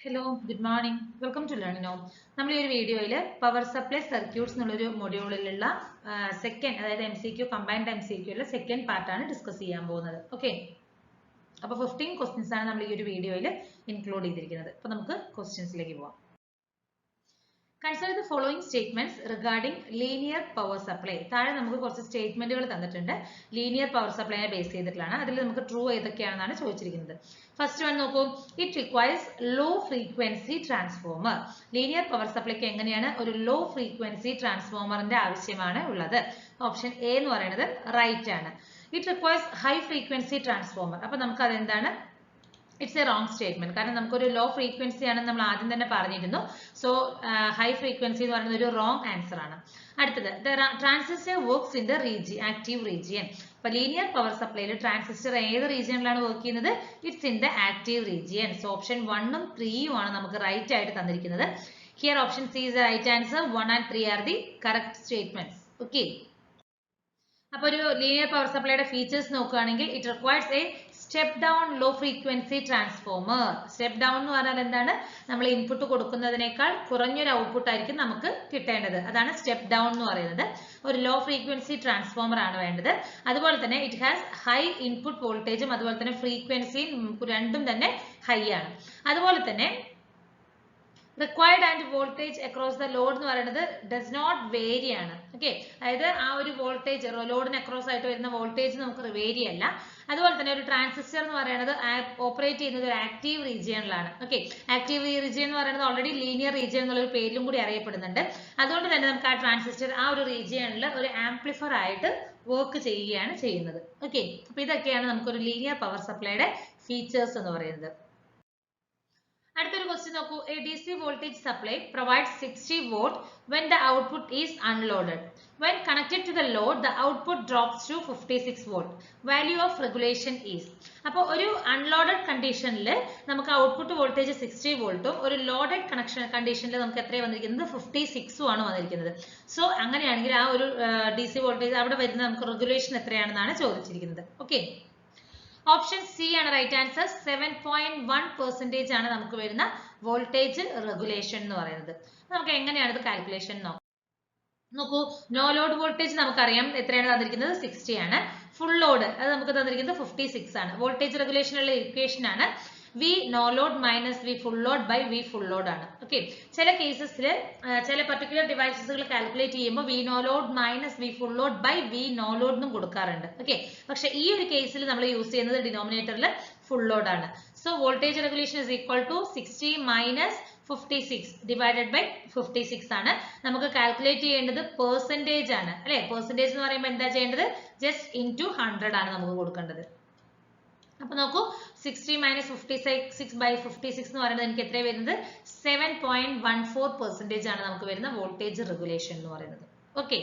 Hello, good morning. Welcome to Learning Now. നമ്മൾ ഈ ഒരു വീഡിയോയിൽ പവർ സപ്ലൈ സർക്യൂട്ട്സ് എന്നുള്ളൊരു മൊഡ്യൂളിലുള്ള സെക്കൻഡ് അതായത് MCQ കമ്പൈൻഡ് MCQയിലെ സെക്കൻഡ് പാർട്ടാണ് ഡിസ്കസ് ചെയ്യാൻ പോകുന്നത്. ഓക്കെ, അപ്പോൾ 15 ക്വസ്റ്റ്യൻസ് ആണ് നമ്മൾ ഈ ഒരു വീഡിയോയിൽ ഇൻക്ലൂഡ് ചെയ്തിരിക്കുന്നത്. അപ്പോൾ നമുക്ക് ക്വസ്റ്റ്യൻസിലേക്ക് പോവാം. Consider the following statements regarding linear power supply. താഴെ നമുക്ക് കുറച്ച് സ്റ്റേറ്റ്മെന്റുകൾ തന്നിട്ടുണ്ട്. ലീനിയർ പവർ സപ്ലൈനെ ബേസ് ചെയ്തിട്ടുള്ളതാണ്. അതിൽ നമുക്ക് ട്രൂ ഏതൊക്കെയാണെന്നാണ് ചോദിച്ചിരിക്കുന്നത്. ഫസ്റ്റ് വൺ നോക്കൂ. It requires low frequency transformer. Linear power സപ്ലൈക്ക് എങ്ങനെയാണ് ഒരു ലോ ഫ്രീക്വൻസി ട്രാൻസ്ഫോമറിന്റെ ആവശ്യമാണ് ഉള്ളത്. ഓപ്ഷൻ എ എന്ന് പറയുന്നത് റൈറ്റ് ആണ്. It requires high frequency transformer. അപ്പൊ നമുക്ക് അതെന്താണ്? It's A wrong statement. കാരണം നമുക്കൊരു ലോ ഫ്രീക്വൻസി ആണെന്ന് നമ്മൾ ആദ്യം തന്നെ പറഞ്ഞിരുന്നു. സോ ഹൈ ഫ്രീക്വൻസി എന്ന് പറയുന്നത് ഒരു റോങ് ആൻസർ ആണ്. അടുത്തത്, transistor works in the active region. അപ്പൊ ലീനിയർ പവർ സപ്ലൈയിൽ ട്രാൻസിസ്റ്റർ ഏത് റീജിയനിലാണ് വർക്ക് ചെയ്യുന്നത്? It's in the active region. So option 1 ഉം 3 ഉം ആണ് നമുക്ക് റൈറ്റ് ആയിട്ട് തന്നിരിക്കുന്നത്. Here option C is the right answer. 1 and 3 are the correct statements. Okay, അപ്പൊ ഒരു ലീനിയർ പവർ സപ്ലൈയുടെ ഫീച്ചേഴ്സ് നോക്കുകയാണെങ്കിൽ it requires a step down low frequency transformer. Step down എന്ന് പറഞ്ഞാൽ എന്താണ്? നമ്മൾ ഇൻപുട്ട് കൊടുക്കുന്നതിനേക്കാൾ കുറഞ്ഞൊരു ഔട്ട്പുട്ട് ആയിരിക്കും നമുക്ക് കിട്ടേണ്ടത്. അതാണ് സ്റ്റെപ്പ് ഡൗൺ എന്ന് പറയുന്നത്. ഒരു ലോ ഫ്രീക്വൻസി ട്രാൻസ്ഫോമർ ആണ് വേണ്ടത്. അതുപോലെ തന്നെ ഇറ്റ് ഹാസ് ഹൈ ഇൻപുട്ട് വോൾട്ടേജും അതുപോലെ തന്നെ ഫ്രീക്വൻസിയും രണ്ടും തന്നെ ഹൈ ആണ്. അതുപോലെ തന്നെ required and voltage across the load എന്ന് പറയുന്നത് does not vary ആണ്. ഓക്കെ, അതായത് ആ ഒരു വോൾട്ടേജ് ലോഡിന് അക്രോസ് ആയിട്ട് വരുന്ന വോൾട്ടേജ് നമുക്ക് വേരി അല്ല. അതുപോലെ തന്നെ ഒരു ട്രാൻസിസ്റ്റർ എന്ന് പറയുന്നത് ഓപ്പറേറ്റ് ചെയ്യുന്നത് ഒരു ആക്റ്റീവ് റീജിയനിലാണ്. ഓക്കെ, ആക്റ്റീവ് റീജിയൻ എന്ന് പറയുന്നത് ഓൾറെഡി ലീനിയർ റീജിയൻ എന്നുള്ള ഒരു പേരിലും കൂടി അറിയപ്പെടുന്നുണ്ട്. അതുകൊണ്ട് തന്നെ നമുക്ക് ആ ട്രാൻസിസ്റ്റർ ആ ഒരു റീജിയനിൽ ഒരു ആംപ്ലിഫയർ ആയിട്ട് വർക്ക് ചെയ്യുകയാണ് ചെയ്യുന്നത്. ഓക്കെ, അപ്പൊ ഇതൊക്കെയാണ് നമുക്കൊരു ലീനിയർ പവർ സപ്ലൈയുടെ ഫീച്ചേഴ്സ് എന്ന് പറയുന്നത്. അടുത്തൊരു ക്വസ്റ്റ്യൻ നോക്കൂ. A DC voltage supply provides 60 volt when the output is unloaded. When connected to the load, the output drops to 56 volt. Value of regulation is. അപ്പോൾ ഒരു അൺലോഡഡ് കണ്ടീഷനിൽ നമുക്ക് ഔട്ട്പുട്ട് വോൾട്ടേജ് 60 വോൾട്ടും ഒരു ലോഡഡ് കണ്ടീഷനിൽ നമുക്ക് എത്രയാണ് വന്നിരിക്കുന്നത്? 56 ആണ് വന്നിരിക്കുന്നത്. സോ അങ്ങനെയാണെങ്കിൽ ആ ഒരു DC വോൾട്ടേജ് അവിടെ വരുന്ന നമുക്ക് റെഗുലേഷൻ എത്രയാണെന്നാണ് ചോദിച്ചിരിക്കുന്നത്. ഓക്കെ, ഓപ്ഷൻ സി ആണ് റൈറ്റ് ആൻസർ. 7.1% ആണ് നമുക്ക് വരുന്ന വോൾട്ടേജ് റെഗുലേഷൻ എന്ന് പറയുന്നത്. നമുക്ക് എങ്ങനെയാണ് ഇത് കാൽക്കുലേഷൻ നോക്കൂ. നോ ലോഡ് വോൾട്ടേജ് നമുക്കറിയാം എത്രയാണ് തന്നിരിക്കുന്നത്? 60 ആണ്. ഫുൾ ലോഡ് അത് നമുക്ക് തന്നിരിക്കുന്നത് 56 ആണ്. വോൾട്ടേജ് റെഗുലേഷനുള്ള ഇക്വേഷൻ ആണ് V no load minus V full load by V full load ആണ്. ഓക്കെ, ചില കേസസിൽ ചില പർട്ടിക്കുലർ ഡിവൈസസുകൾ കാൽക്കുലേറ്റ് ചെയ്യുമ്പോൾ V no load minus V full load by V no load എന്നും കൊടുക്കാറുണ്ട്. ഓക്കെ, പക്ഷെ ഈ ഒരു കേസിൽ നമ്മൾ യൂസ് ചെയ്യുന്നത് ഡിനോമിനേറ്ററിൽ ഫുൾ ലോഡ് ആണ്. So voltage regulation is equal to 60 minus 56 divided by 56 ആണ്. നമുക്ക് കാൽക്കുലേറ്റ് ചെയ്യേണ്ടത് പെർസെന്റേജ് ആണ് അല്ലെ. പെർസെന്റേജ് എന്ന് പറയുമ്പോൾ എന്താ ചെയ്യേണ്ടത്? ജസ്റ്റ് ഇൻറ്റു 100 ആണ് നമുക്ക് കൊടുക്കേണ്ടത്. അപ്പൊ നോക്കൂ, 60 മൈനസ് 56 ബൈ 56 എന്ന് പറയുന്നത് എനിക്ക് എത്ര വരുന്നത്? 7.14% ആണ് നമുക്ക് വരുന്ന വോൾട്ടേജ് റെഗുലേഷൻ എന്ന് പറയുന്നത്. Okay,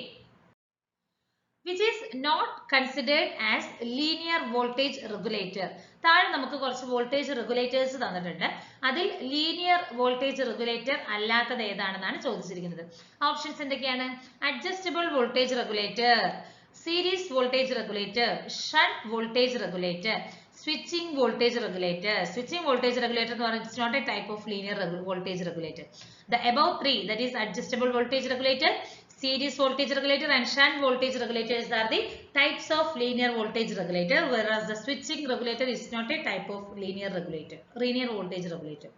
which is not considered as linear voltage regulator. താഴെ നമുക്ക് കുറച്ച് വോൾട്ടേജ് റെഗുലേറ്റേഴ്സ് തന്നിട്ടുണ്ട്. അതിൽ ലീനിയർ വോൾട്ടേജ് റെഗുലേറ്റർ അല്ലാത്തത് ഏതാണെന്നാണ് ചോദിച്ചിരിക്കുന്നത്. ഓപ്ഷൻസ് എന്തൊക്കെയാണ്? Adjustable voltage regulator, series voltage regulator, shunt voltage regulator, switching voltage regulator. Switching voltage regulator എന്ന് പറയുന്നത് it's not a type of linear voltage regulator. The above three, that is adjustable voltage regulator, series voltage regulator and shunt voltage regulators are the types of linear voltage regulator, whereas the switching regulator is not a type of linear voltage regulator.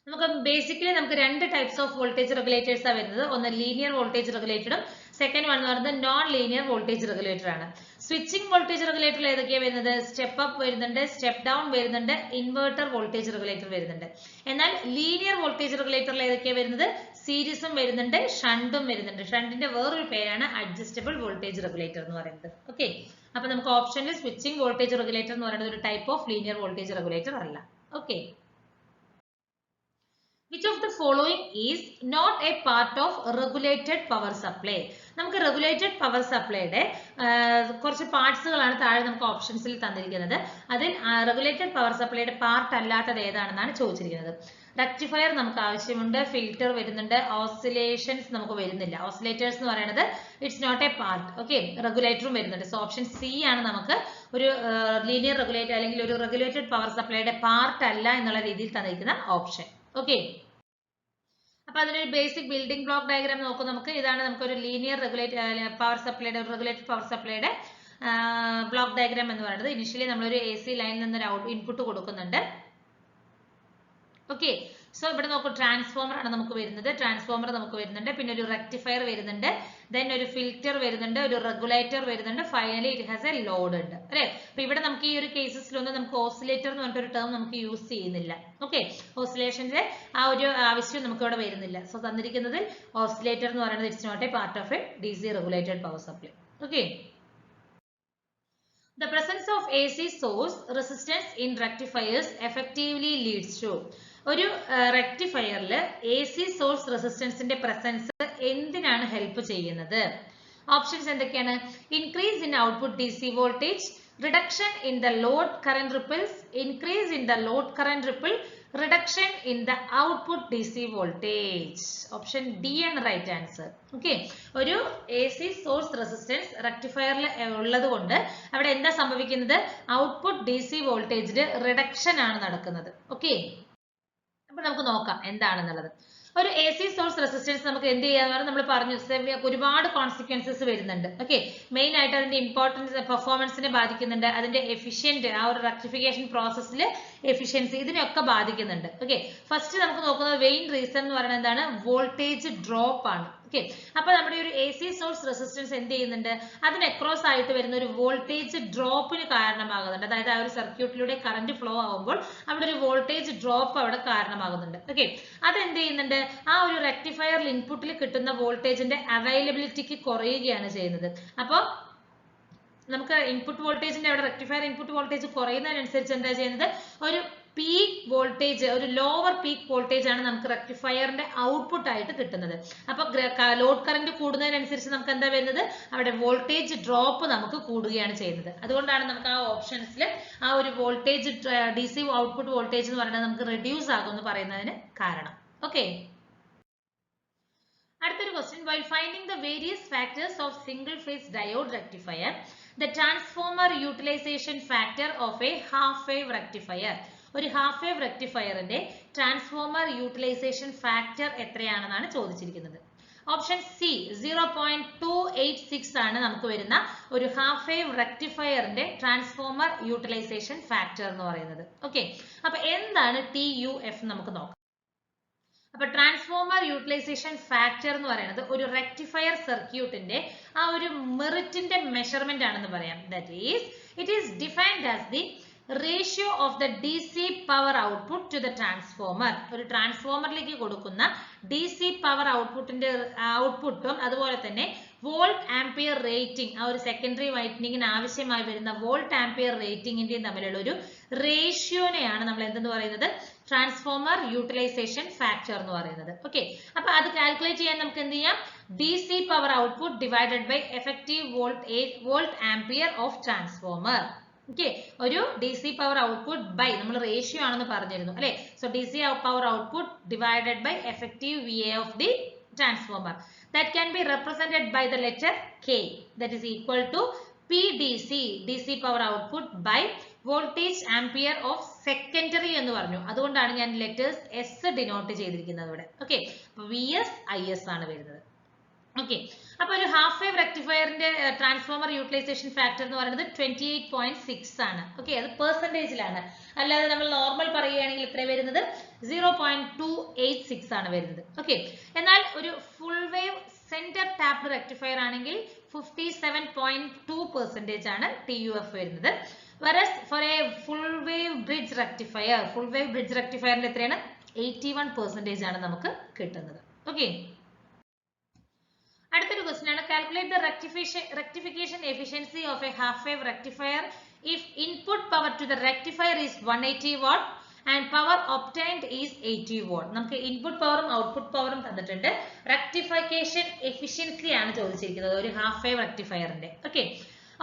നമുക്ക് basically നമുക്ക് രണ്ട് types of voltage regulators ആണ് വരുന്നത്. ഒന്ന് linear voltage റെഗുലേറ്ററും second one എന്ന് പറയുന്നത് non linear voltage regulator ആണ്. Switching voltage റെഗുലേറ്ററിൽ ഏതൊക്കെയാണ് വരുന്നത്? സ്റ്റെപ്പ് അപ്പ് വരുന്നുണ്ട്, സ്റ്റെപ്പ് ഡൗൺ വരുന്നുണ്ട്, ഇൻവെർട്ടർ വോൾട്ടേജ് റെഗുലേറ്റർ വരുന്നുണ്ട്. എന്നാൽ ലീനിയർ വോൾട്ടേജ് റെഗുലേറ്ററിൽ ഏതൊക്കെയാണ് വരുന്നത്? സീരീസും വരുന്നുണ്ട്, ഷണ്ടും വരുന്നുണ്ട്. ഷണ്ടിന്റെ വേറൊരു പേരാണ് അഡ്ജസ്റ്റബിൾ വോൾട്ടേജ് റെഗുലേറ്റർ എന്ന് പറയുന്നത്. ഓക്കെ, അപ്പൊ നമുക്ക് ഓപ്ഷനിൽ സ്വിച്ചിങ് വോൾട്ടേജ് റെഗുലേറ്റർ എന്ന് പറയുന്നത് ഒരു type of linear voltage regulator അല്ല. Okay, which of the following is not a part of regulated power supply? നമുക്ക് regulated power supplyയുടെ കുറച്ച് പാർട്സുകളാണ് താഴെ നമുക്ക് ഓപ്ഷൻസിൽ തന്നിരിക്കുന്നത്. അതിൽ regulated power supplyയുടെ പാർട്ട് അല്ലാത്തത് ഏതാണെന്നാണ് ചോദിച്ചിരിക്കുന്നത്. റെക്ടിഫയർ നമുക്ക് ആവശ്യമുണ്ട്, ഫിൽറ്റർ വരുന്നുണ്ട്, ഓസിലേഷൻസ് നമുക്ക് വരുന്നില്ല. ഓസിലേറ്റേഴ്സ് എന്ന് പറയുന്നത് it's not a part. Okay, റെഗുലേറ്ററും വരുന്നുണ്ട്. സോ ഓപ്ഷൻ സി ആണ് നമുക്ക് ഒരു ലീനിയർ റെഗുലേറ്റർ അല്ലെങ്കിൽ ഒരു റെഗുലേറ്റഡ് പവർ സപ്ലൈയുടെ പാർട്ട് അല്ല എന്നുള്ള രീതിയിൽ തന്നിരിക്കുന്ന ഓപ്ഷൻ. ഓക്കെ, അപ്പൊ അതിനൊരു ബേസിക് ബിൽഡിംഗ് ബ്ലോക്ക് ഡയഗ്രാം നോക്കും നമുക്ക്. ഇതാണ് നമുക്കൊരു ലീനിയർ പവർ സപ്ലൈയുടെ റെഗുലേറ്റഡ് പവർ സപ്ലൈയുടെ ബ്ലോക്ക് ഡയഗ്രാം എന്ന് പറയുന്നത്. ഇനിഷ്യലി നമ്മളൊരു AC ലൈനിൽ നിന്ന് ഒരു ഇൻപുട്ട് കൊടുക്കുന്നുണ്ട്. ഓക്കെ, സോ ഇവിടെ നോക്കൂ, ട്രാൻസ്ഫോമർ ആണ് നമുക്ക് വരുന്നത്. ട്രാൻസ്ഫോമർ നമുക്ക് വരുന്നുണ്ട്, പിന്നെ ഒരു റെക്ടിഫയർ വരുന്നുണ്ട്, ദെൻ ഒരു ഫിൽറ്റർ വരുന്നുണ്ട്, ഒരു റെഗുലേറ്റർ വരുന്നുണ്ട്, finally it has A load ഉണ്ട് അല്ലെ. അപ്പൊ ഇവിടെ നമുക്ക് ഈ ഒരു കേസസിലൊന്നും നമുക്ക് ഓസിലേറ്റർ എന്ന് പറഞ്ഞിട്ടൊരു ടേം നമുക്ക് യൂസ് ചെയ്യുന്നില്ല. ഓക്കെ, ഓസിലേഷന്റെ ആ ഒരു ആവശ്യം നമുക്ക് ഇവിടെ വരുന്നില്ല. സോ തന്നിരിക്കുന്നതിൽ ഓസിലേറ്റർ എന്ന് പറയുന്നത് it's not a part of a DC regulated power supply. Okay, the presence of AC source resistance in rectifiers effectively leads to ഒരു റെക്ടിഫയറിൽ AC സോഴ്സ് റെസിസ്റ്റൻസിന്റെ പ്രസൻസ് എന്തിനാണ് ഹെൽപ്പ് ചെയ്യുന്നത്? ഓപ്ഷൻസ് എന്തൊക്കെയാണ്? Increase in output DC voltage, reduction in the load current ripples, increase in the load current ripple, reduction in the output DC voltage. Option D ആണ് right answer. Okay, ഒരു AC source resistance റെക്ടിഫയറിൽ ഉള്ളത് കൊണ്ട് അവിടെ എന്താ സംഭവിക്കുന്നത്? Output DC വോൾട്ടേജിൽ reduction ആണ് നടക്കുന്നത്. ഓക്കെ, അപ്പൊ നമുക്ക് നോക്കാം എന്താണെന്നുള്ളത്. ഒരു AC സോഴ്സ് റെസിസ്റ്റൻസ് നമുക്ക് എന്ത് ചെയ്യാന്ന് പറഞ്ഞാൽ നമ്മൾ പറഞ്ഞു ഒരുപാട് കോൺസിക്വൻസസ് വരുന്നുണ്ട്. ഓക്കെ, മെയിൻ ആയിട്ട് അതിന്റെ ഇമ്പോർട്ടൻസ് പെർഫോമൻസിനെ ബാധിക്കുന്നുണ്ട്, അതിന്റെ എഫിഷ്യന്റ് ആ ഒരു റെക്ടിഫിക്കേഷൻ പ്രോസസ്സിൽ എഫിഷ്യൻസി ഇതിനെയൊക്കെ ബാധിക്കുന്നുണ്ട്. ഓക്കെ, ഫസ്റ്റ് നമുക്ക് നോക്കുന്നത് മെയിൻ റീസൺ എന്ന് പറയുന്നത് എന്താണ്? വോൾട്ടേജ് ഡ്രോപ്പ് ആണ്. ഓക്കെ, അപ്പൊ നമ്മുടെ ഒരു AC സോഴ്സ് റെസിസ്റ്റൻസ് എന്ത് ചെയ്യുന്നുണ്ട്? അതിന് അക്രോസ് ആയിട്ട് വരുന്ന ഒരു വോൾട്ടേജ് ഡ്രോപ്പിന് കാരണമാകുന്നുണ്ട്. അതായത് ആ ഒരു സർക്യൂട്ടിലൂടെ കറന്റ് ഫ്ലോ ആകുമ്പോൾ അവിടെ ഒരു വോൾട്ടേജ് ഡ്രോപ്പ് അവിടെ കാരണമാകുന്നുണ്ട്. ഓക്കെ, അതെന്ത് ചെയ്യുന്നുണ്ട്? ആ ഒരു റെക്ടിഫയർ ഇൻപുട്ടിൽ കിട്ടുന്ന വോൾട്ടേജിന്റെ അവൈലബിലിറ്റിക്ക് കുറയുകയാണ് ചെയ്യുന്നത്. അപ്പോൾ നമുക്ക് ഇൻപുട്ട് വോൾട്ടേജിന്റെ അവിടെ റെക്ടിഫയർ ഇൻപുട്ട് വോൾട്ടേജ് കുറയുന്നതിനനുസരിച്ച് എന്താ ചെയ്യുന്നത്? ഒരു പീക്ക് വോൾട്ടേജ്, ഒരു ലോവർ പീക്ക് വോൾട്ടേജ് ആണ് നമുക്ക് റെക്ടിഫയറിന്റെ ഔട്ട്പുട്ട് ആയിട്ട് കിട്ടുന്നത്. അപ്പൊ ലോഡ് കറന്റ് കൂടുന്നതിനനുസരിച്ച് നമുക്ക് എന്താ വരുന്നത്? അവിടെ വോൾട്ടേജ് ഡ്രോപ്പ് നമുക്ക് കൂടുകയാണ് ചെയ്യുന്നത്. അതുകൊണ്ടാണ് നമുക്ക് ആ ഓപ്ഷൻസിൽ ആ ഒരു വോൾട്ടേജ് DC ഔട്ട്പുട്ട് വോൾട്ടേജ് എന്ന് പറയുന്നത് നമുക്ക് റെഡ്യൂസ് ആകും എന്ന് പറയുന്നതിന് കാരണം. ഓക്കെ, അടുത്തൊരു question. While finding the various factors of single phase diode rectifier, the transformer utilization factor of a half wave rectifier, ഒരു ഹാഫ് വേവ് റെക്ടിഫയറിന്റെ ട്രാൻസ്ഫോമർ യൂട്ടിലൈസേഷൻ ഫാക്ടർ എത്രയാണെന്നാണ് ചോദിച്ചിരിക്കുന്നത്. ഓപ്ഷൻ സി 0.286 ആണ് നമുക്ക് വരുന്ന ഒരു ഹാഫ് വേവ് റെക്ടിഫയറിന്റെ ട്രാൻസ്ഫോമർ യൂട്ടിലൈസേഷൻ ഫാക്ടർ എന്ന് പറയുന്നത്. ഓക്കെ, അപ്പൊ എന്താണ് TUF നമുക്ക് നോക്കാം. അപ്പൊ ട്രാൻസ്ഫോമർ യൂട്ടിലൈസേഷൻ ഫാക്ടർ എന്ന് പറയുന്നത് ഒരു റെക്ടിഫയർ സർക്യൂട്ടിന്റെ ആ ഒരു മെറിറ്റിന്റെ മെഷർമെന്റ് ആണെന്ന് പറയാം. That is it is defined as the ratio of the DC power output to the transformer. ഒരു ട്രാൻസ്ഫോമറിലേക്ക് കൊടുക്കുന്ന DC പവർ ഔട്ട്പുട്ടും അതുപോലെ തന്നെ വോൾട്ട് ആംപിയർ റേറ്റിംഗ്, ആ ഒരു സെക്കൻഡറി വൈറ്റനിങ്ങിന് ആവശ്യമായി വരുന്ന വോൾട്ട് ആംപിയർ റേറ്റിംഗിന്റെയും തമ്മിലുള്ള ഒരു റേഷ്യോനെയാണ് നമ്മൾ എന്തെന്ന് പറയുന്നത്? ട്രാൻസ്ഫോമർ യൂട്ടിലൈസേഷൻ ഫാക്ടർ എന്ന് പറയുന്നത്. ഓക്കെ, അപ്പൊ അത് കാൽക്കുലേറ്റ് ചെയ്യാൻ നമുക്ക് എന്ത് ചെയ്യാം? DC power output divided by effective volt ampere of transformer. Okay, ഒരു DC പവർ ഔട്ട്പുട്ട് ബൈ നമ്മൾ റേഷ്യോ ആണെന്ന് പറഞ്ഞിരുന്നു അല്ലെ. So DC power output divided by effective VA of the transformer that can be represented by the letter K, that is equal to PDC, DC power output by voltage ampere of secondary എന്ന് പറഞ്ഞു. അതുകൊണ്ടാണ് ഞാൻ letters S denote ചെയ്തിരിക്കുന്നത് ഇവിടെ. Okay, VS IS ആണ് വരുന്നത്. Okay, അപ്പൊ ഒരു ഹാഫ് വേവ് റെക്ടിഫയറിന്റെ ട്രാൻസ്ഫോമർ യൂട്ടിലൈസേഷൻ ഫാക്ടർ എന്ന് പറയുന്നത് 28.6 ആണ്. ഓക്കെ, അത് പെർസെന്റേജിലാണ്, അല്ലാതെ നമ്മൾ നോർമൽ പറയുകയാണെങ്കിൽ എത്ര വരുന്നത്? 0.286 ആണ് വരുന്നത്. ഓക്കെ, എന്നാൽ ഒരു full wave centre tapped rectifier ആണെങ്കിൽ 57.2% ആണ് TUF വരുന്നത്. whereas for a full wave bridge rectifierന്റെ എത്രയാണ്? 81% ആണ് നമുക്ക് കിട്ടുന്നത്. ഓക്കെ, അടുത്തൊരു ക്വസ്റ്റ്യൻ ആണ്. Calculate the rectification efficiency of a half wave rectifier if input power to the rectifier is 180 watt and power obtained is 80 watt. നമുക്ക് input പവറും output പവറും തന്നിട്ടുണ്ട്. റെക്ടിഫിക്കേഷൻ എഫിഷ്യൻസി ആണ് ചോദിച്ചിരിക്കുന്നത് ഒരു ഹാഫ് വേവ് റെക്ടിഫയറിന്റെ. ഓക്കെ,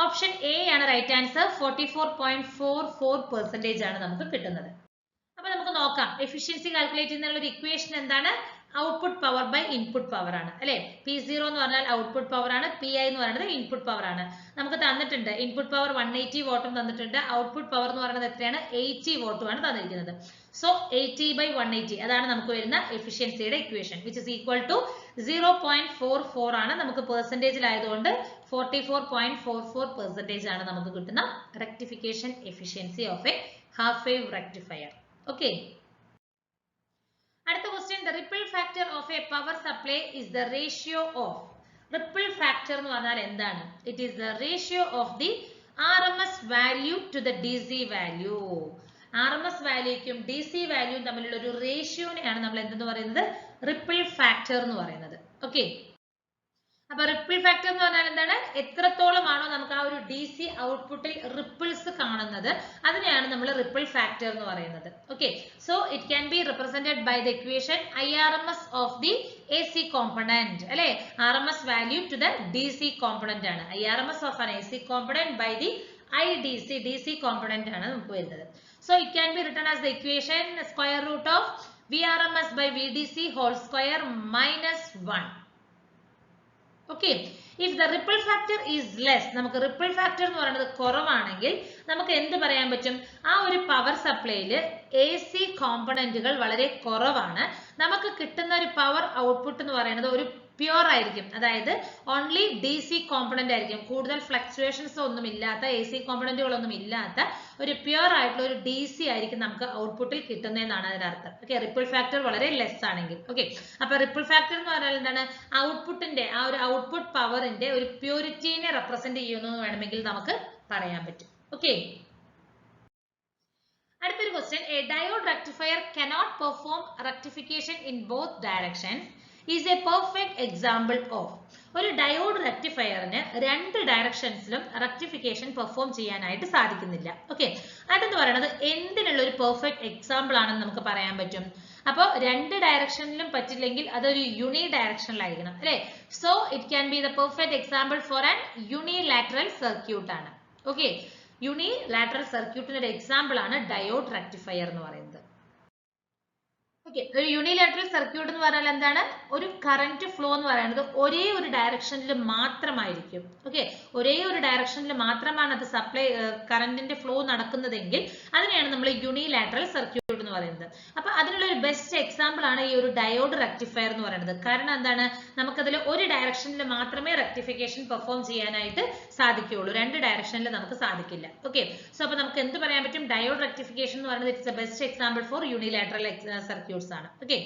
ഓപ്ഷൻ എ ആണ് right answer. 44.44% ആണ് നമുക്ക് കിട്ടുന്നത്. അപ്പൊ നമുക്ക് നോക്കാം എഫിഷ്യൻസി കാൽക്കുലേറ്റ് ചെയ്യുന്നതിനുള്ള ഒരു ഇക്വേഷൻ എന്താണ്? Output power by input power ആണ് അല്ലെ. P0 എന്ന് പറഞ്ഞാൽ ഔട്ട്പുട്ട് പവർ ആണ്, PI എന്ന് പറയുന്നത് ഇൻപുട്ട് പവർ ആണ്. നമുക്ക് തന്നിട്ടുണ്ട് ഇൻപുട്ട് പവർ 180 വാട്ടും തന്നിട്ടുണ്ട്, ഔട്ട്പുട്ട് പവർ എന്ന് പറയുന്നത് എത്രയാണ് 80 വാട്ടും ആണ് തന്നിരിക്കുന്നത്. സോ 80/180 അതാണ് നമുക്ക് വരുന്ന എഫിഷ്യൻസിയുടെ equation, which is equal to 0.44 ആണ്. നമുക്ക് പെർസെന്റേജിലായതുകൊണ്ട് 44.44% ആണ് നമുക്ക് കിട്ടുന്ന rectification efficiency of a half wave rectifier. Okay, അടുത്ത question, the ripple factor of a power supply is the ratio of. ripple factor എന്ന് പറഞ്ഞാൽ എന്താണ്? It is the ratio of the RMS value to the DC value. RMS വാല്യൂക്കും DC വാല്യൂവും തമ്മിലുള്ള ഒരു റേഷ്യോനെയാണ് നമ്മൾ എന്തെന്ന് പറയുന്നത്? Ripple factor എന്ന് പറയുന്നത്. ഓക്കെ, അപ്പൊ റിപ്പിൾ ഫാക്ടർ എന്ന് പറഞ്ഞാൽ എന്താണ്? എത്രത്തോളമാണോ നമുക്ക് ആ ഒരു DC ഔട്ട്പുട്ടിൽ റിപ്പിൾസ് കാണുന്നത് അതിനെയാണ് നമ്മൾ റിപ്പിൾ ഫാക്ടർ എന്ന് പറയുന്നത്. Okay, so it can be represented by the equation IRMS of the AC component അല്ലെ. RMS value to the DC component ആണ്. IRMS of an AC component by the DC component ആണ് നമുക്ക് വരുന്നത്. So it can be written as the equation square root of VRMS by VDC whole square minus 1. Okay, if the ripple factor is less, നമുക്ക് ripple factor എന്ന് പറയുന്നത് കുറവാണെങ്കിൽ നമുക്ക് എന്ത് പറയാൻ പറ്റും? ആ ഒരു പവർ സപ്ലൈയിൽ AC കോമ്പണന്റുകൾ വളരെ കുറവാണ്, നമുക്ക് കിട്ടുന്ന ഒരു പവർ ഔട്ട്പുട്ട് എന്ന് പറയുന്നത് ഒരു പ്യുവർ ആയിരിക്കും, അതായത് ഓൺലി DC കോമ്പണന്റ് ആയിരിക്കും, കൂടുതൽ ഫ്ലക്ച്വേഷൻസ് ഒന്നും ഇല്ലാത്ത AC കോമ്പണന്റുകളൊന്നും ഇല്ലാത്ത ഒരു പ്യുവർ ആയിട്ടുള്ള ഒരു DC ആയിരിക്കും നമുക്ക് ഔട്ട്പുട്ടിൽ കിട്ടുന്നതെന്നാണ് അതിനർത്ഥം. ഓക്കെ, റിപ്പിൾ ഫാക്ടർ വളരെ ലെസ് ആണെങ്കിൽ. ഓക്കെ, അപ്പൊ റിപ്പിൾ ഫാക്ടർ എന്ന് പറഞ്ഞാൽ എന്താണ്? ഔട്ട്പുട്ടിന്റെ ആ ഒരു ഔട്ട്പുട്ട് പവറിന്റെ ഒരു പ്യൂരിറ്റീനെ റെപ്രസെന്റ് ചെയ്യുന്നു എന്ന് വേണമെങ്കിൽ നമുക്ക് പറയാൻ പറ്റും. ഓക്കെ, അടുത്തൊരു question, A diode rectifier cannot perform rectification in both directions is a perfect example of. ഒരു ഡയോഡ് റെക്ടിഫയറിന് രണ്ട് ഡയറക്ഷൻസിലും റെക്ടിഫിക്കേഷൻ പെർഫോം ചെയ്യാനായിട്ട് സാധിക്കുന്നില്ല. ഓക്കെ, അതെന്ന് പറയുന്നത് എന്തിനുള്ള ഒരു പെർഫെക്റ്റ് എക്സാമ്പിൾ ആണെന്ന് നമുക്ക് പറയാൻ പറ്റും? അപ്പോൾ രണ്ട് ഡയറക്ഷനിലും പറ്റില്ലെങ്കിൽ അതൊരു യൂണി ഡയറക്ഷനിലായിരിക്കണം അല്ലെ. So it can B the perfect example for an unilateral circuit ആണ്. ഓക്കെ, യൂണിലാറ്ററൽ സർക്യൂട്ടിന്റെ ഒരു എക്സാമ്പിൾ ആണ് ഡയോഡ് റെക്ടിഫയർ എന്ന് പറയുന്നത്. ഓക്കെ, ഒരു യൂണിലാറ്ററൽ സർക്യൂട്ട് എന്ന് പറഞ്ഞാൽ എന്താണ്? ഒരു കറന്റ് ഫ്ലോ എന്ന് പറയുന്നത് ഒരേ ഒരു ഡയറക്ഷനിൽ മാത്രമായിരിക്കും. ഓക്കെ, ഒരേ ഒരു ഡയറക്ഷനിൽ മാത്രമാണ് അത് സപ്ലൈ കറന്റിന്റെ ഫ്ലോ നടക്കുന്നതെങ്കിൽ അതിനെയാണ് നമ്മൾ യൂണിലാറ്ററൽ സർക്യൂട്ട് എന്ന് പറയുന്നത്. അപ്പൊ അതിനുള്ള ഒരു ബെസ്റ്റ് എക്സാമ്പിൾ ആണ് ഈ ഒരു ഡയോഡ് റെക്ടിഫയർ എന്ന് പറയുന്നത്. കാരണം എന്താണ്? നമുക്കതിൽ ഒരു ഡയറക്ഷനിൽ മാത്രമേ റെക്ടിഫിക്കേഷൻ പെർഫോം ചെയ്യാനായിട്ട് സാധിക്കുകയുള്ളൂ, രണ്ട് ഡയറക്ഷനിൽ നമുക്ക് സാധിക്കില്ല. ഓക്കെ, സോ അപ്പൊ നമുക്ക് എന്ത് പറയാൻ പറ്റും? ഡയോഡ് റെക്ടിഫിക്കേഷൻ എന്ന് പറയുന്നത് it's A best example for unilateral circuits ആണ്. ഓക്കെ,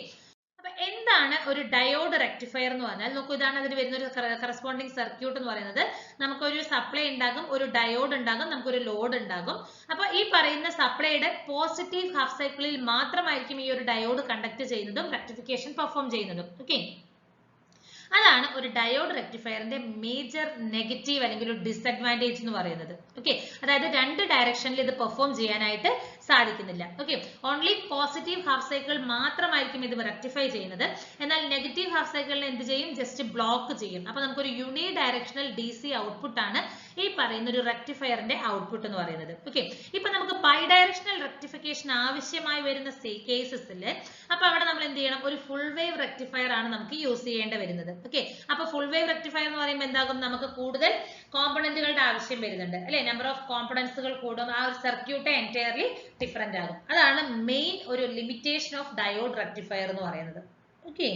അപ്പൊ എന്താണ് ഒരു ഡയോഡ് റെക്ടിഫയർ എന്ന് പറഞ്ഞാൽ? നോക്കൂ, ഇതാണ് അതിന് വരുന്ന ഒരു കറസ്പോണ്ടിങ് സർക്യൂട്ട് എന്ന് പറയുന്നത്. നമുക്കൊരു സപ്ലൈ ഉണ്ടാകും, ഒരു ഡയോഡ് ഉണ്ടാകും, നമുക്കൊരു ലോഡ് ഉണ്ടാകും. അപ്പൊ ഈ പറയുന്ന സപ്ലൈയുടെ പോസിറ്റീവ് ഹാഫ് സൈക്കിളിൽ മാത്രമായിരിക്കും ഈ ഒരു ഡയോഡ് കണ്ടക്ട് ചെയ്യുന്നതും റെക്ടിഫിക്കേഷൻ പെർഫോം ചെയ്യുന്നതും. ഓക്കെ, അതാണ് ഒരു ഡയോഡ് റെക്ടിഫയറിന്റെ മേജർ നെഗറ്റീവ് അല്ലെങ്കിൽ ഒരു ഡിസഡ്വാൻറ്റേജ് എന്ന് പറയുന്നത്. ഓക്കെ, അതായത് രണ്ട് ഡയറക്ഷനിൽ ഇത് പെർഫോം ചെയ്യാനായിട്ട് സാധിക്കുന്നില്ല. Okay, only positive half cycle മാത്രമായിരിക്കും ഇത് റെക്ടിഫൈ ചെയ്യുന്നത്, എന്നാൽ നെഗറ്റീവ് ഹാഫ് സൈക്കിളിനെ എന്ത് ചെയ്യും? ജസ്റ്റ് ബ്ലോക്ക് ചെയ്യും. അപ്പൊ നമുക്കൊരു യൂണി ഡയറക്ഷണൽ DC ഔട്ട്പുട്ട് ആണ് ഈ പറയുന്ന ഒരു റെക്ടിഫയറിന്റെ ഔട്ട്പുട്ട് എന്ന് പറയുന്നത്. ഓക്കെ, ഇപ്പൊ നമുക്ക് ബൈ ഡയറക്ഷണൽ റെക്ടിഫിക്കേഷൻ ആവശ്യമായി വരുന്ന കേസസിൽ അപ്പൊ അവിടെ നമ്മൾ എന്ത് ചെയ്യണം? ഒരു ഫുൾ വേവ് റെക്ടിഫയർ ആണ് നമുക്ക് യൂസ് ചെയ്യേണ്ടി വരുന്നത്. ഓക്കെ, അപ്പൊ ഫുൾ വേവ് റെക്ടിഫയർ എന്ന് പറയുമ്പോൾ എന്താകും? നമുക്ക് കൂടുതൽ കോമ്പണന്റുകളുടെ ആവശ്യം വരുന്നുണ്ട് അല്ലെ, നമ്പർ ഓഫ് കോമ്പണന്റ്സുകൾ കൂടും, ആ ഒരു സർക്യൂട്ട് എൻറ്റയർലി ഡിഫറെന്റ് ആകും. അതാണ് മെയിൻ ഒരു ലിമിറ്റേഷൻ ഓഫ് ഡയോഡ് റെക്ടിഫയർ എന്ന് പറയുന്നത്. ഓക്കെ,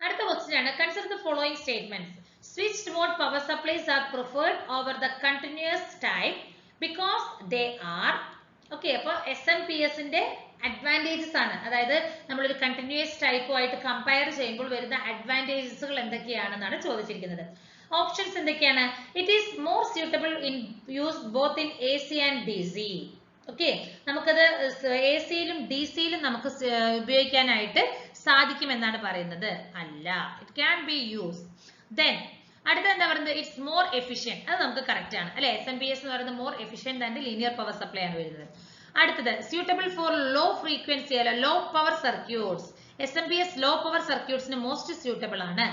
അടുത്ത ക്വസ്റ്റ്യൻ ആണ്, consider the following statements. Switched mode power supplies are preferred over the continuous type because they are. Okay, അപ്പോൾ SMPS ന്റെ അഡ്വാൻറ്റേജസ് ആണ്, അതായത് നമ്മളൊരു കണ്ടിന്യൂസ് ടൈപ്പുമായിട്ട് കമ്പയർ ചെയ്യുമ്പോൾ വരുന്ന അഡ്വാൻറ്റേജസുകൾ എന്തൊക്കെയാണെന്നാണ് ചോദിച്ചിരിക്കുന്നത്. ഓപ്ഷൻസ് എന്തൊക്കെയാണ്? It is more suitable in use both in AC and DC. Okay, നമുക്കത് AC-യിലും DC-യിലും നമുക്ക് ഉപയോഗിക്കാനായിട്ട് സാധിക്കുമെന്നാണ് പറയുന്നത്. അല്ല, it can be use. Then അടുത്ത എന്താ പറയുന്നത്? It's more efficient. അത് നമുക്ക് കറക്റ്റ് ആണ് അല്ലെ. SMPS എന്ന് പറയുന്നത് more efficient and linear power supply ആണ് വരുന്നത്. അടുത്തത് സ്യൂട്ടബിൾ ഫോർ ലോ ഫ്രീക്വൻസി അല്ല low power circuits. SMPS low power സർക്യൂട്ട്സിന് മോസ്റ്റ് സ്യൂട്ടബിൾ ആണ്.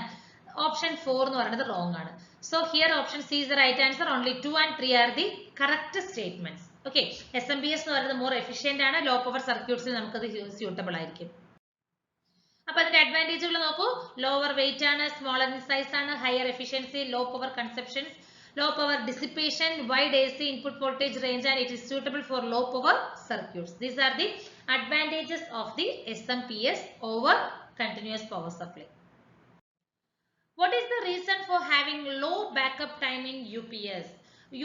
ഓപ്ഷൻ 4 എന്ന് പറയുന്നത് റോങ് ആണ്. So here option C is the right answer. Only 2 and 3 are the correct statements. Okay, SMPS എന്ന് പറയുന്നത് മോർ എഫിഷ്യന്റ് ആണ്, low power സർക്യൂട്ട്സിൽ നമുക്കത് സ്യൂട്ടബിൾ ആയിരിക്കും. അപ്പൊ അതിന്റെ അഡ്വാൻറ്റേജുകൾ നോക്കൂ. ലോവർ വെയിറ്റ് ആണ്, സ്മോളർ ഇൻ സൈസ് ആണ്, higher efficiency, low power consumption, low power dissipation, wide AC input voltage range, and it is suitable for low power circuits. These are the advantages of the SMPS over continuous power supply. What is the reason for having low backup time in UPS?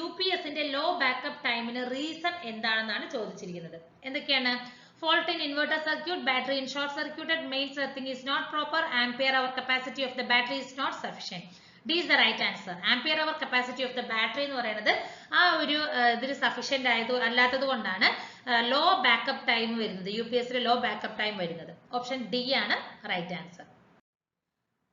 UPS ന്റെ low backup time ന് reason എന്താണെന്നാണ് ചോദിച്ചിരിക്കുന്നത്. എന്തൊക്കെയാണ്? Fault in inverter circuit, battery in short circuited, mains earthing is not proper, ampere hour capacity of the battery is not sufficient. D is the right answer. Ampere hour capacity of the battery എന്ന് പറയുന്നത് ആ ഒരു ഇതിന് sufficient അല്ലാത്തത് കൊണ്ടാണ് law backup time വരുന്നത്. UPS law backup time വരുന്നത്. Option D ആണ് റൈറ്റ് ആൻസർ.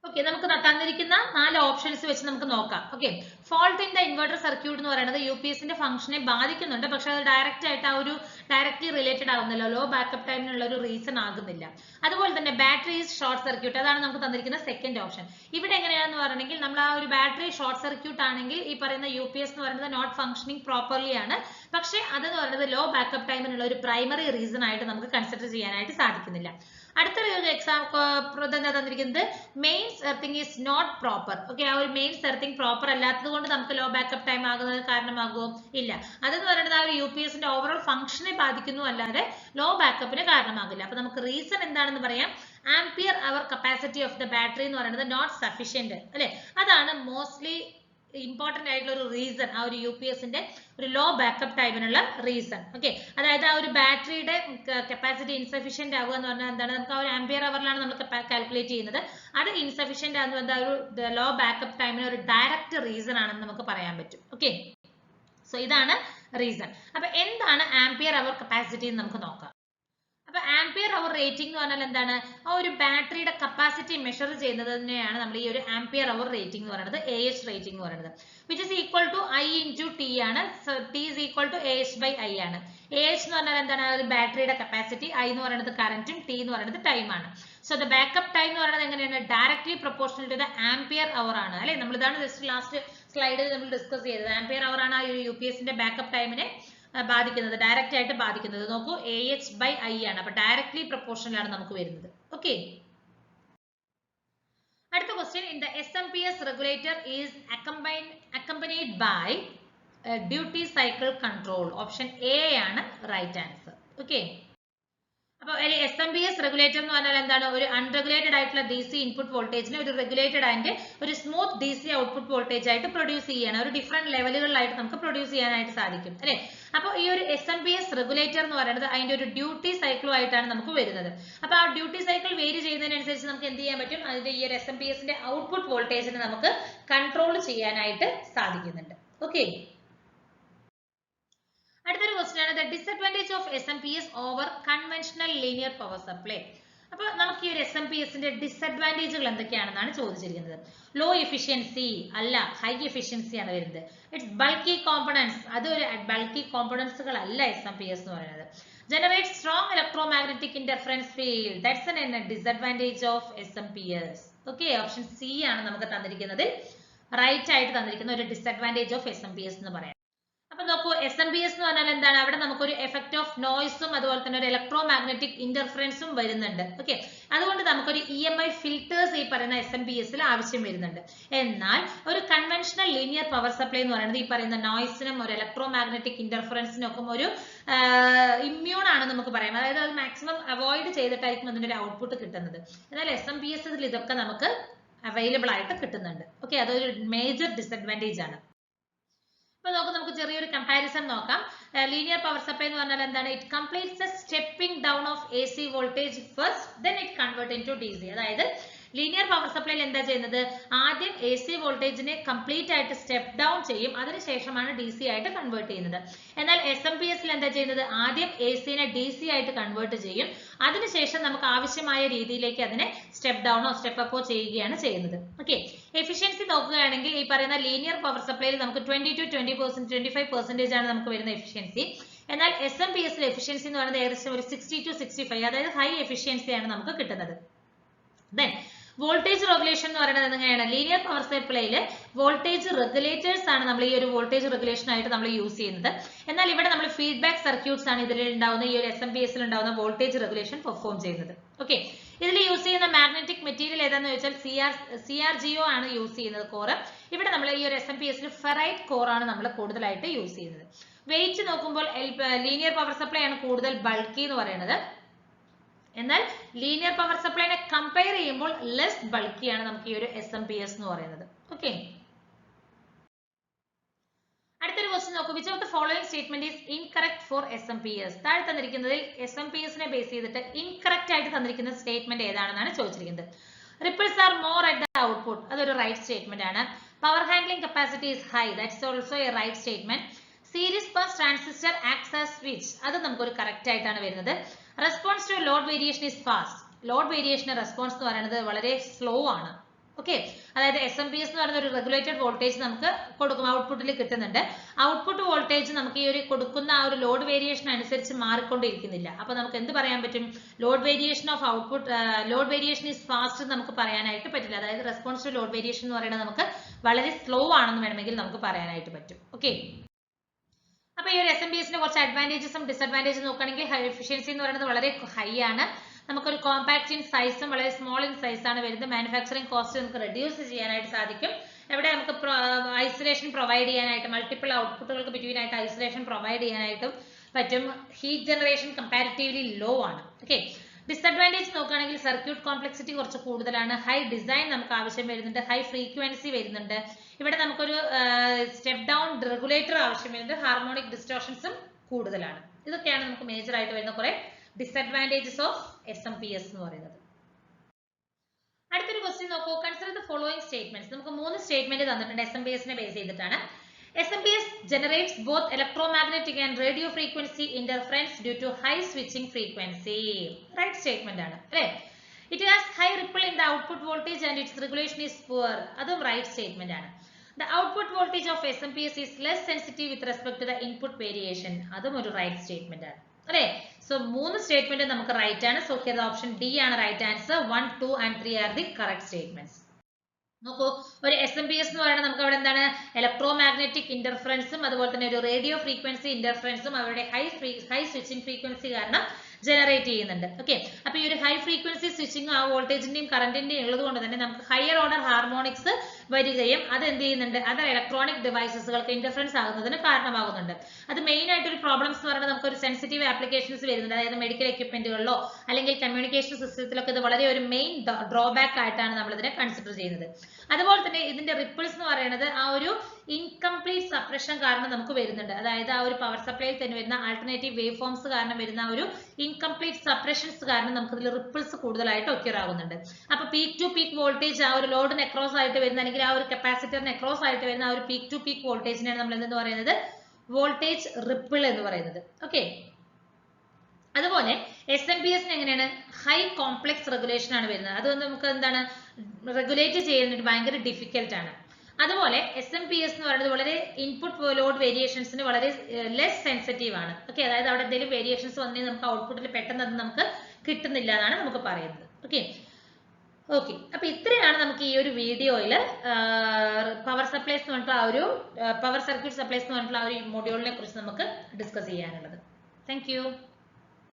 ഓക്കെ, നമുക്ക് തന്നിരിക്കുന്ന 4 ഓപ്ഷൻസ് വെച്ച് നമുക്ക് നോക്കാം. Okay, fault in the inverter circuit എന്ന് പറയുന്നത് UPS ന്റെ ഫംഗ്ഷനെ ബാധിക്കുന്നുണ്ട്, പക്ഷെ അത് ഡയറക്റ്റ് ആയിട്ട് ആ ഒരു ഡയറക്റ്റ്ലി റിലേറ്റഡ് ആവുന്നില്ല, ലോ ബാക്കപ്പ് ടൈമിനുള്ള ഒരു റീസൺ ആകുന്നില്ല. അതുപോലെ തന്നെ ബാറ്ററി ഈസ് ഷോർട്ട് സർക്യൂട്ട്, അതാണ് നമുക്ക് തന്നിരിക്കുന്ന സെക്കൻഡ് ഓപ്ഷൻ. ഇവിടെ എങ്ങനെയാണെന്ന് പറഞ്ഞെങ്കിൽ നമ്മൾ ആ ഒരു ബാറ്ററി ഷോർട്ട് സർക്യൂട്ട് ആണെങ്കിൽ ഈ പറയുന്ന UPS എന്ന് പറയുന്നത് നോട്ട് ഫംഗ്ഷനിങ് പ്രോപ്പർലി ആണ്, പക്ഷെ അതെന്ന് പറയുന്നത് ലോ ബാക്കപ്പ് ടൈമിനുള്ള ഒരു പ്രൈമറി റീസൺ ആയിട്ട് നമുക്ക് കൺസിഡർ ചെയ്യാനായിട്ട് സാധിക്കുന്നില്ല. അടുത്ത എക്സാം തന്നിരിക്കുന്നത് mains earthing is not proper. Okay, ആ ഒരു മെയിൻസ് എർത്തിങ് പ്രോപ്പർ അല്ലാത്തത് കൊണ്ട് നമുക്ക് ലോ ബാക്കപ്പ് ടൈം ആകുന്നത് കാരണമാകുമോ? ഇല്ല. അതെന്ന് പറയുന്നത് ആ ഒരു UPS ന്റെ ഓവറോൾ ഫംഗ്ഷനെ ബാധിക്കുന്നു, അല്ലാതെ ലോ ബാക്കപ്പിന് കാരണമാകില്ല. അപ്പൊ നമുക്ക് റീസൺ എന്താണെന്ന് പറയാം. Ampere our capacity of the battery എന്ന് പറയുന്നത് നോട്ട് സഫീഷ്യന്റ് അല്ലെ, അതാണ് മോസ്റ്റ്ലി ഇമ്പോർട്ടന്റ് ആയിട്ടുള്ള ഒരു റീസൺ, ആ ഒരു UPS ന്റെ ഒരു ലോ ബാക്കപ്പ് ടൈമിനുള്ള റീസൺ. ഓക്കെ, അതായത് ആ ഒരു ബാറ്ററിയുടെ കപ്പാസിറ്റി ഇൻസഫിഷ്യന്റ് ആവുക എന്ന് പറഞ്ഞാൽ എന്താണ്? നമുക്ക് ആ ഒരു ആംപിയർ അവറിലാണ് നമ്മൾ കാൽക്കുലേറ്റ് ചെയ്യുന്നത്. അത് ഇൻസഫിഷ്യന്റ് ആകുന്നത് എന്താ ഒരു ലോ ബാക്കപ്പ് ടൈമിന് ഒരു ഡയറക്റ്റ് റീസൺ ആണെന്ന് നമുക്ക് പറയാൻ പറ്റും. ഓക്കെ, സോ ഇതാണ് റീസൺ. അപ്പൊ എന്താണ് ആംപിയർ അവർ കപ്പാസിറ്റി എന്ന് നമുക്ക് നോക്കാം. അപ്പൊ ആംപിയർ അവർ റേറ്റിംഗ് എന്ന് പറഞ്ഞാൽ എന്താണ്? ആ ഒരു ബാറ്ററിയുടെ കപ്പാസിറ്റി മെഷർ ചെയ്യുന്നതിനെയാണ് നമ്മൾ ഈ ഒരു ആംപിയർ അവർ റേറ്റിംഗ് എന്ന് പറയുന്നത്, AH റേറ്റിംഗ് എന്ന് പറയുന്നത്, which is equal to I into T ആണ്. So T is equal to AH by I ആണ്. AH എന്ന് പറഞ്ഞാൽ എന്താണ്? ഒരു ബാറ്ററിയുടെ കപ്പാസിറ്റി, I എന്ന് പറയുന്നത് കറന്റും, T എന്ന് പറയുന്നത് ടൈം ആണ്. സോ ദ ബാക്കപ്പ് ടൈം എന്ന് പറയുന്നത് എങ്ങനെയാണ്? Directly proportional to the ampere hour ആണ് അല്ലെ. നമ്മൾ ഇതാണ് ജസ്റ്റ് ലാസ്റ്റ് സ്ലൈഡിൽ നമ്മൾ ഡിസ്കസ് ചെയ്തത്. ആംപിയർ അവർ ആണ് ആ ഒരു UPS ന്റെ ബാക്കപ്പ് ടൈമിനെ ബാധിക്കുന്നത്, ഡയറക്റ്റ് ആയിട്ട് ബാധിക്കുന്നത്. നോക്കൂ, AH by I ആണ്, അപ്പൊ ഡയറക്ട്ലി പ്രൊപ്പോർഷണൽ ആണ് നമുക്ക് വരുന്നത്. ഓക്കെ, അടുത്ത question. In the SMPS regulator is accompanied by duty cycle control. Option A ആണ് റൈറ്റ് ആൻസർ. ഓക്കെ, അപ്പൊ SMPS റെഗുലേറ്റർ എന്ന് പറഞ്ഞാൽ എന്താണ്? ഒരു അൺറെഗുലേറ്റഡ് ആയിട്ടുള്ള DC ഇൻപുട്ട് വോൾട്ടേജിനെ ഒരു റെഗുലേറ്റഡ് ആൻഡ് ഒരു സ്മൂത്ത് DC ഔട്ട്പുട്ട് വോൾട്ടേജ് ആയിട്ട് പ്രൊഡ്യൂസ് ചെയ്യണം. ഒരു ഡിഫറെന്റ് ലെവലുകളിലായിട്ട് നമുക്ക് പ്രൊഡ്യൂസ് ചെയ്യാനായിട്ട് സാധിക്കും അല്ലെ. അപ്പോൾ ഈ ഒരു SMPS റെഗുലേറ്റർ എന്ന് പറയുന്നത് അതിന്റെ ഒരു ഡ്യൂട്ടി സൈക്കിളും ആയിട്ടാണ് നമുക്ക് വരുന്നത്. അപ്പൊ ആ ഡ്യൂട്ടി സൈക്കിൾ വേരി ചെയ്യുന്നതിനനുസരിച്ച് നമുക്ക് എന്ത് ചെയ്യാൻ പറ്റും? അതിന്റെ ഈ ഒരു SMPS ന്റെ ഔട്ട്പുട്ട് വോൾട്ടേജിനെ നമുക്ക് കൺട്രോൾ ചെയ്യാനായിട്ട് സാധിക്കുന്നുണ്ട്. ഓക്കെ, അടുത്തൊരു ക്വസ്റ്റ്യൻ ആണ്, the disadvantage of SMPS over conventional linear power supply. അപ്പൊ നമുക്ക് ഈ ഒരു SMPS ന്റെ ഡിസഡ്വാൻറ്റേജുകൾ എന്തൊക്കെയാണെന്നാണ് ചോദിച്ചിരിക്കുന്നത്. ലോ എഫിഷ്യൻസി അല്ല, ഹൈ എഫിഷ്യൻസി ആണ് വരുന്നത്. ഇറ്റ്സ് ബൾക്കി കോമ്പണൻസ്, അതൊരു ബൾക്കി കോമ്പണൻസുകൾ അല്ല SMPS എന്ന് പറയുന്നത്. Generate strong electromagnetic interference field, that's an disadvantage of SMPS. Okay, option C ആണ് നമുക്ക് തന്നിരിക്കുന്നത്, റൈറ്റ് ആയിട്ട് തന്നിരിക്കുന്ന ഒരു ഡിസഡ്വാൻറ്റേജ് ഓഫ് SMPS എന്ന് പറയാം. അപ്പൊ നോക്കൂ, SMPS എന്ന് പറഞ്ഞാൽ എന്താണ്? അവിടെ നമുക്കൊരു എഫക്ട് ഓഫ് നോയ്സും അതുപോലെ തന്നെ ഒരു ഇലക്ട്രോ മാഗ്നറ്റിക് ഇന്റർഫറൻസും വരുന്നുണ്ട്. ഓക്കെ, അതുകൊണ്ട് നമുക്കൊരു EMI ഫിൽറ്റേഴ്സ് ഈ പറയുന്ന SMPS ആവശ്യം വരുന്നുണ്ട്. എന്നാൽ ഒരു കൺവെൻഷണൽ ലീനിയർ പവർ സപ്ലൈ എന്ന് പറയുന്നത് ഈ പറയുന്ന നോയ്സിനും ഒരു ഇലക്ട്രോ മാഗ്നറ്റിക് ഇന്റർഫറൻസിനും ഒക്കെ ഒരു ഇമ്മ്യൂൺ ആണ് നമുക്ക് പറയാം. അതായത് അത് മാക്സിമം അവോയ്ഡ് ചെയ്തിട്ടായിരിക്കും അതിന്റെ ഒരു ഔട്ട്പുട്ട് കിട്ടുന്നത്. എന്നാൽ SMPS ഇതൊക്കെ നമുക്ക് അവൈലബിൾ ആയിട്ട് കിട്ടുന്നുണ്ട്. ഓക്കെ, അതൊരു മേജർ ഡിസഡ്വാൻറ്റേജ് ആണ്. ഇപ്പൊ നമുക്ക് ചെറിയൊരു കമ്പാരിസൺ നോക്കാം. ലീനിയർ പവർ സപ്ലൈ എന്ന് പറഞ്ഞാൽ എന്താണ്? It completes the stepping down of AC voltage first, then it convert into DC. അതായത് ലീനിയർ പവർ സപ്ലൈയിൽ എന്താ ചെയ്യുന്നത്? ആദ്യം AC വോൾട്ടേജിനെ കംപ്ലീറ്റ് ആയിട്ട് സ്റ്റെപ്പ് ഡൗൺ ചെയ്യും, അതിനുശേഷമാണ് DC ആയിട്ട് കൺവേർട്ട് ചെയ്യുന്നത്. എന്നാൽ SMPS എന്താ ചെയ്യുന്നത്? ആദ്യം AC നെ DC ആയിട്ട് കൺവേർട്ട് ചെയ്യും, അതിനുശേഷം നമുക്ക് ആവശ്യമായ രീതിയിലേക്ക് അതിനെ സ്റ്റെപ്പ് ഡൗണോ സ്റ്റെപ്പ് അപ്പോ ചെയ്യുകയാണ് ചെയ്യുന്നത്. ഓക്കെ, എഫിഷ്യൻസി നോക്കുകയാണെങ്കിൽ ഈ പറയുന്ന ലീനിയർ പവർ സപ്ലൈയിൽ നമുക്ക് 20 to 25% ആണ് നമുക്ക് വരുന്ന എഫിഷ്യൻസി. എന്നാൽ SMPS എഫിഷ്യൻസി എന്ന് പറയുന്നത് ഏകദേശം ഒരു 60 to 65, അതായത് ഹൈ എഫിഷ്യൻസി ആണ് നമുക്ക് കിട്ടുന്നത്. Then വോൾട്ടേജ് റെഗുലേഷൻ എന്ന് പറയുന്നത് എങ്ങനെയാണ്? ലീനിയർ പവർ സപ്ലൈയിൽ വോൾട്ടേജ് റെഗുലേറ്റേഴ്സ് ആണ് നമ്മൾ ഈ ഒരു വോൾട്ടേജ് റെഗുലേഷൻ ആയിട്ട് നമ്മൾ യൂസ് ചെയ്യുന്നത്. എന്നാൽ ഇവിടെ നമ്മൾ ഫീഡ്ബാക്ക് സർക്യൂട്ട്സ് ആണ് ഇതിൽ ഉണ്ടാവുന്ന ഈ ഒരു SMPS ൽ ഉണ്ടാവുന്ന വോൾട്ടേജ് റെഗുലേഷൻ പെർഫോം ചെയ്യുന്നത്. ഓക്കെ, ഇതിൽ യൂസ് ചെയ്യുന്ന മാഗ്നറ്റിക് മെറ്റീരിയൽ ഏതാണെന്ന് ചോദിച്ചാൽ CRGO ആണ് യൂസ് ചെയ്യുന്നത് കോർ. ഇവിടെ നമ്മൾ ഈ ഒരു SMPS ൽ ഫെറൈറ്റ് കോർ ആണ് നമ്മൾ കൂടുതലായിട്ട് യൂസ് ചെയ്യുന്നത്. വെയിറ്റ് നോക്കുമ്പോൾ ലീനിയർ പവർ സപ്ലൈ ആണ് കൂടുതൽ ബൾക്കി എന്ന് പറയുന്നത്. എന്നാൽ ലീനിയർ പവർ സപ്ലൈനെ കമ്പയർ ചെയ്യുമ്പോൾ ലെസ് ബൾക്കിയാണ് നമുക്ക് ഈ ഒരു SMPS എന്ന് പറയുന്നത്. ഓക്കെ, അടുത്തൊരു ക്വസ്റ്റ്യൻ നോക്കൂ. Which of the following statement is incorrect for SMPS? താഴെ തന്നിരിക്കുന്നതിൽ SMPS നെ ബേസ് ചെയ്തിട്ട് ഇൻകറക്റ്റ് ആയിട്ട് തന്നിരിക്കുന്ന സ്റ്റേറ്റ്മെന്റ് ഏതാണെന്നാണ് ചോദിച്ചിരിക്കുന്നത്. Ripples are more at the output, അതൊരു റൈറ്റ് സ്റ്റേറ്റ്മെന്റ് ആണ്. Power handling capacity is high, that's also a right statement. Series pass transistor acts as switch, അത് നമുക്കൊരു കറക്റ്റ് ആയിട്ടാണ് വരുന്നത്. Response to load variation is fast, load വേരിയേഷന് response എന്ന് പറയുന്നത് വളരെ സ്ലോ ആണ്. ഓക്കെ, അതായത് SMPS എന്ന് പറയുന്ന ഒരു റെഗുലേറ്റഡ് വോൾട്ടേജ് നമുക്ക് കൊടുക്കും, ഔട്ട്പുട്ടിൽ കിട്ടുന്നുണ്ട്. ഔട്ട്പുട്ട് വോൾട്ടേജ് നമുക്ക് ഈ ഒരു കൊടുക്കുന്ന ആ ഒരു ലോഡ് വേരിയേഷൻ അനുസരിച്ച് മാറിക്കൊണ്ടിരിക്കുന്നില്ല. അപ്പൊ നമുക്ക് എന്ത് പറയാൻ പറ്റും? Load variation of output, load variation is fast നമുക്ക് പറയാനായിട്ട് പറ്റില്ല. അതായത് റെസ്പോൺസ് ടു ലോഡ് വേരിയേഷൻ എന്ന് പറയുന്നത് നമുക്ക് വളരെ സ്ലോ ആണെന്ന് വേണമെങ്കിൽ നമുക്ക് പറയാനായിട്ട് പറ്റും. ഓക്കെ, അപ്പൊ ഈ ഒരു SMPS കുറച്ച് അഡ്വാൻറ്റേജസും ഡിസഡ്വാൻറ്റേജും നോക്കുകയാണെങ്കിൽ ഹൈ എഫിഷ്യൻസി എന്ന് പറയുന്നത് വളരെ ഹൈ ആണ്. നമുക്കൊരു കോമ്പാക്ട് ഇൻ സൈസും വളരെ സ്മോൾ ഇൻ സൈസ് ആണ് വരുന്നത്. മാനുഫാക്ചറിങ് കോസ്റ്റ് നമുക്ക് റെഡ്യൂസ് ചെയ്യാനായിട്ട് സാധിക്കും. എവിടെ നമുക്ക് ഐസൊലേഷൻ പ്രൊവൈഡ് ചെയ്യാനായിട്ട്, മൾട്ടിപ്പിൾ ഔട്ട്പുട്ടുകൾക്ക് ബിറ്റ്വീൻ ആയിട്ട് ഐസൊലേഷൻ പ്രൊവൈഡ് ചെയ്യാനായിട്ടും പറ്റും. ഹീറ്റ് ജനറേഷൻ കമ്പാരിറ്റീവ്ലി ലോ ആണ്. ഓക്കെ, ഡിസഡ്വാൻറ്റേജ് നോക്കുകയാണെങ്കിൽ സർക്യൂട്ട് കോംപ്ലക്സിറ്റി കുറച്ച് കൂടുതലാണ്. ഹൈ ഡിസൈൻ നമുക്ക് ആവശ്യം വരുന്നുണ്ട്. ഹൈ ഫ്രീക്വൻസി വരുന്നുണ്ട്. ഇവിടെ നമുക്കൊരു സ്റ്റെപ്പ് ഡൗൺ റെഗുലേറ്റർ ആവശ്യം വരുന്നുണ്ട്. ഹാർമോണിക് ഡിസ്റ്റോർഷൻസും കൂടുതലാണ്. ഇതൊക്കെയാണ് നമുക്ക് മേജർ ആയിട്ട് വരുന്ന കുറെ ഡിസഡ്വാൻറ്റേജസ് ഓഫ് SMPS എന്ന് പറയുന്നത്. അടുത്തൊരു ക്വസ്റ്റ്യൻ നോക്കൂ. Consider the following statements. നമുക്ക് 3 സ്റ്റേറ്റ്മെന്റ് തന്നിട്ടുണ്ട് SMPS നെ ബേസ് ചെയ്തിട്ടാണ്. SMPS generates both electromagnetic and radio frequency interference due to high switching frequency. Right statement ആണ് അല്ലേ? It has high ripple in the output voltage and its regulation is poor. അതും right statement ആണ്. The output voltage of SMPS is less sensitive with respect to the input variation. അതും ഒരു right statement ആണ് അല്ലേ? So 3 statement നമുക്ക് right ആണ്. So here the option D ആണ് right answer. 1, 2 and 3 are the correct statements. നോക്കൂ, ഒരു SMPS എന്ന് പറയുന്നത് നമുക്ക് അവിടെ എന്താണ്? ഇലക്ട്രോമാഗ്നറ്റിക് ഇന്റർഫറൻസും അതുപോലെ തന്നെ ഒരു റേഡിയോ ഫ്രീക്വൻസി ഇന്റർഫറൻസും അവരുടെ ഹൈ സ്വിച്ചിങ് ഫ്രീക്വൻസി കാരണം ജനറേറ്റ് ചെയ്യുന്നുണ്ട്. ഓക്കെ, അപ്പൊ ഈ ഒരു ഹൈ ഫ്രീക്വൻസി സ്വിച്ചിങ് ആ വോൾട്ടേജിന്റെയും കറന്റിന്റെയും ഉള്ളത് കൊണ്ട് തന്നെ നമുക്ക് ഹയർ ഓർഡർ ഹാർമോണിക്സ് വരികയും അത് എന്ത് ചെയ്യുന്നുണ്ട്? അത് ഇലക്ട്രോണിക് ഡിവൈസസുകൾക്ക് ഇന്റർഫറൻസ് ആകുന്നതിന് കാരണമാകുന്നുണ്ട്. അത് മെയിൻ ആയിട്ട് ഒരു പ്രോബ്ലംസ് എന്ന് പറയുന്നത് നമുക്ക് ഒരു സെൻസിറ്റീവ് ആപ്ലിക്കേഷൻസ് വരുന്നുണ്ട്. അതായത് മെഡിക്കൽ എക്യുപ്മെന്റുകളിലോ അല്ലെങ്കിൽ കമ്മ്യൂണിക്കേഷൻ സിസ്റ്റത്തിലൊക്കെ ഇത് വളരെ ഒരു മെയിൻ ഡ്രോബാക്ക് ആയിട്ടാണ് നമ്മൾ ഇതിനെ കൺസിഡർ ചെയ്യുന്നത്. അതുപോലെ തന്നെ ഇതിന്റെ റിപ്പിൾസ് എന്ന് പറയുന്നത് ആ ഒരു ഇൻകംപ്ലീറ്റ് സപ്രഷൻ കാരണം നമുക്ക് വരുന്നുണ്ട്. അതായത് ആ ഒരു പവർ സപ്ലൈയിൽ തന്നെ വരുന്ന ആൾട്ടർനേറ്റീവ് വേവ് ഫോംസ് കാരണം വരുന്ന ആ ഒരു ഇൻകംപ്ലീറ്റ് സപ്രഷൻസ് കാരണം നമുക്ക് ഇതിൽ റിപ്പിൾസ് കൂടുതലായിട്ട് ഒക്യൂർ ആകുന്നുണ്ട്. അപ്പൊ പീക്ക് ടു പീക്ക് വോൾട്ടേജ് ആ ഒരു ലോഡിന് അക്രോസ് ആയിട്ട് വരുന്ന അല്ലെങ്കിൽ ആ ഒരു കപ്പാസിറ്ററിന് അക്രോസ് ആയിട്ട് വരുന്ന ആ ഒരു പീക്ക് ടു പീക്ക് വോൾട്ടേജിനെയാണ് നമ്മൾ എന്തെന്ന് പറയുന്നത്? വോൾട്ടേജ് റിപ്പിൾ എന്ന് പറയുന്നത്. ഓക്കെ, അതുപോലെ SMPS എങ്ങനെയാണ്? ഹൈ കോംപ്ലക്സ് റെഗുലേഷൻ ആണ് വരുന്നത്. അതുകൊണ്ട് നമുക്ക് എന്താണ്? റെഗുലേറ്റ് ചെയ്യാനായിട്ട് ഭയങ്കര ഡിഫിക്കൽട്ട് ആണ്. അതുപോലെ SMPS എന്ന് പറയുന്നത് വളരെ ഇൻപുട്ട് ലോഡ് വേരിയേഷൻസിന് വളരെ ലെസ് സെൻസിറ്റീവ് ആണ്. ഓക്കെ, അതായത് അവിടെ എന്തെങ്കിലും വേരിയേഷൻസ് വന്നാൽ നമുക്ക് ഔട്ട്പുട്ടിൽ പെട്ടെന്ന് അത് നമുക്ക് കിട്ടുന്നില്ല എന്നാണ് നമുക്ക് പറയുന്നത്. ഓക്കെ, അപ്പൊ ഇത്രയാണ് നമുക്ക് ഈ ഒരു വീഡിയോയിൽ പവർ സപ്ലൈസ് എന്ന് പറഞ്ഞിട്ടുള്ള ആ ഒരു പവർ സർക്യൂട്ട് സപ്ലൈസ് എന്ന് പറഞ്ഞിട്ടുള്ള ആ ഒരു മൊഡ്യൂളിനെ കുറിച്ച് നമുക്ക് ഡിസ്കസ് ചെയ്യാനുള്ളത്. Thank you.